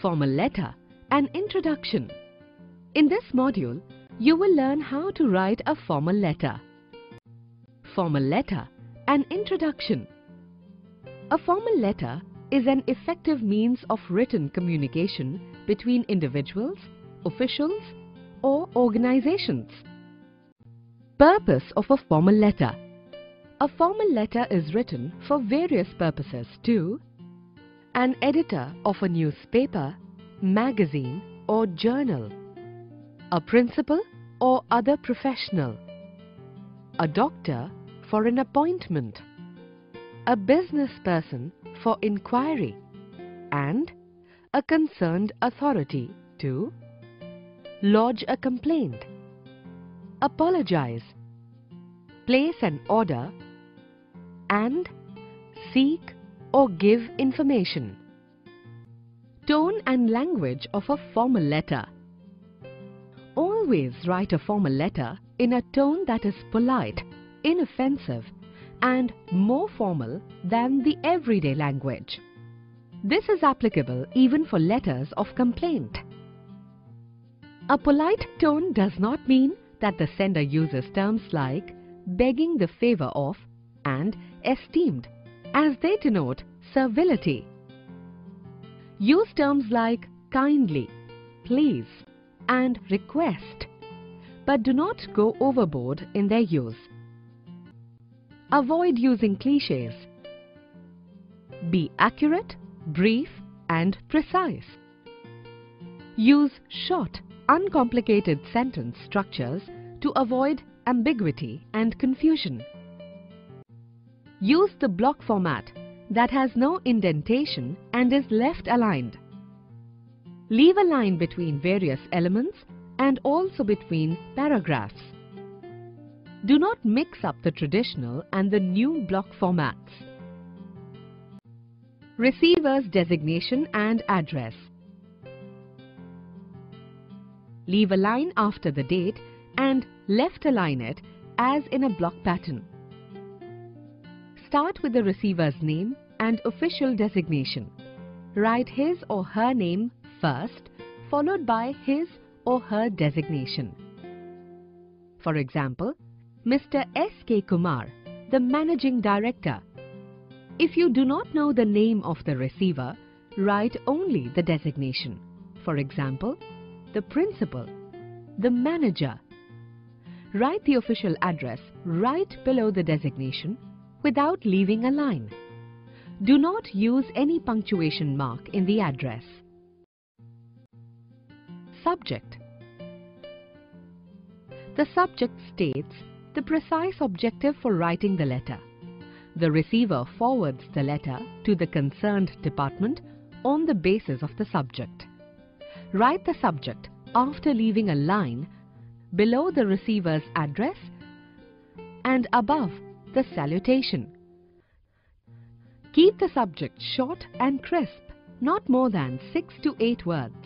Formal letter, an introduction. In this module, you will learn how to write a formal letter. Formal letter, an introduction. A formal letter is an effective means of written communication between individuals, officials, or organizations. Purpose of a formal letter. A formal letter is written for various purposes to an editor of a newspaper, magazine, or journal, a principal or other professional, a doctor for an appointment, a business person for inquiry, and a concerned authority to lodge a complaint, apologize, place an order, and seek or give information. Tone and language of a formal letter. Always write a formal letter in a tone that is polite, inoffensive, and more formal than the everyday language. This is applicable even for letters of complaint. A polite tone does not mean that the sender uses terms like begging the favor of and esteemed, as they denote servility. Use terms like kindly, please, and request, but do not go overboard in their use. Avoid using clichés. Be accurate, brief, and precise. Use short, uncomplicated sentence structures to avoid ambiguity and confusion. Use the block format that has no indentation and is left aligned. Leave a line between various elements and also between paragraphs. Do not mix up the traditional and the new block formats. Receiver's designation and address. Leave a line after the date and left align it as in a block pattern. Start with the receiver's name and official designation. Write his or her name first, followed by his or her designation. For example, Mr. S.K. Kumar, the Managing Director. If you do not know the name of the receiver, write only the designation. For example, the Principal, the Manager. Write the official address right below the designation without leaving a line. Do not use any punctuation mark in the address. Subject. The subject states the precise objective for writing the letter. The receiver forwards the letter to the concerned department on the basis of the subject. Write the subject after leaving a line below the receiver's address and above the salutation. Keep the subject short and crisp, not more than 6 to 8 words.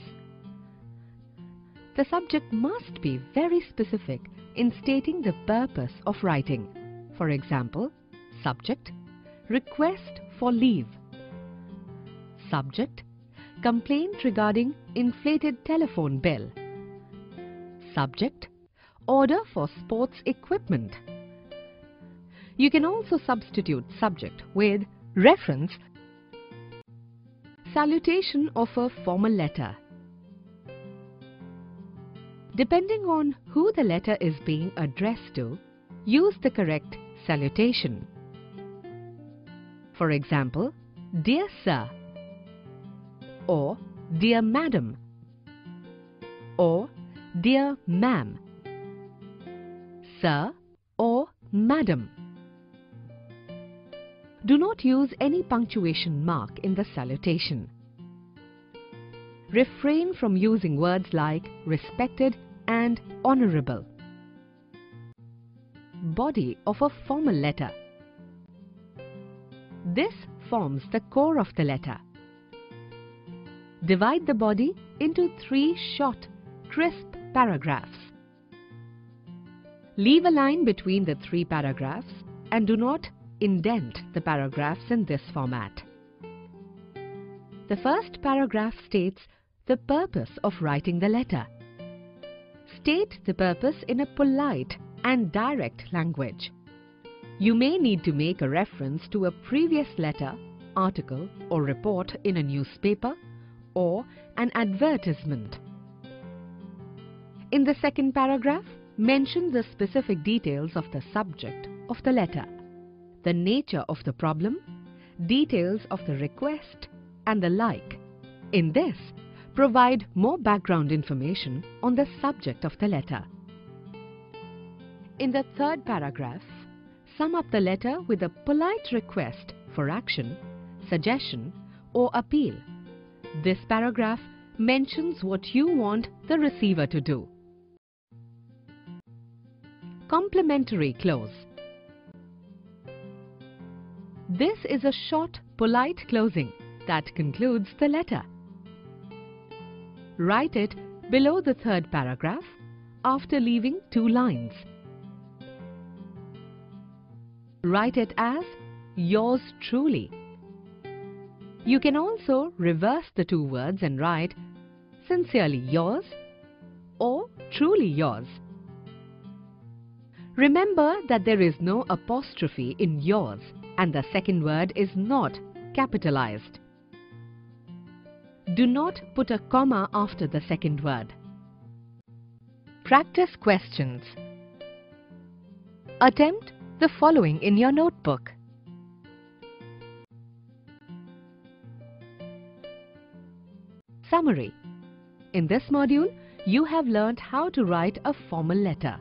The subject must be very specific in stating the purpose of writing. For example, subject, request for leave. Subject, complaint regarding inflated telephone bill. Subject, order for sports equipment. You can also substitute subject with reference. Salutation of a formal letter. Depending on who the letter is being addressed to, use the correct salutation. For example, Dear Sir, or Dear Madam, or Dear Ma'am, Sir or Madam. Do not use any punctuation mark in the salutation. Refrain from using words like respected and honorable. Body of a formal letter. This forms the core of the letter. Divide the body into 3 short, crisp paragraphs. Leave a line between the 3 paragraphs and do not indent the paragraphs in this format. The first paragraph states the purpose of writing the letter. State the purpose in a polite and direct language. You may need to make a reference to a previous letter, article or report in a newspaper or an advertisement. In the second paragraph, mention the specific details of the subject of the letter, the nature of the problem, details of the request, and the like. In this, provide more background information on the subject of the letter. In the third paragraph, sum up the letter with a polite request for action, suggestion, or appeal. This paragraph mentions what you want the receiver to do. Complimentary clause. This is a short, polite closing that concludes the letter. Write it below the third paragraph after leaving 2 lines. Write it as yours truly. You can also reverse the 2 words and write sincerely yours or truly yours. Remember that there is no apostrophe in yours and the second word is not capitalized. Do not put a comma after the second word. Practice questions. Attempt the following in your notebook. Summary. In this module, you have learnt how to write a formal letter.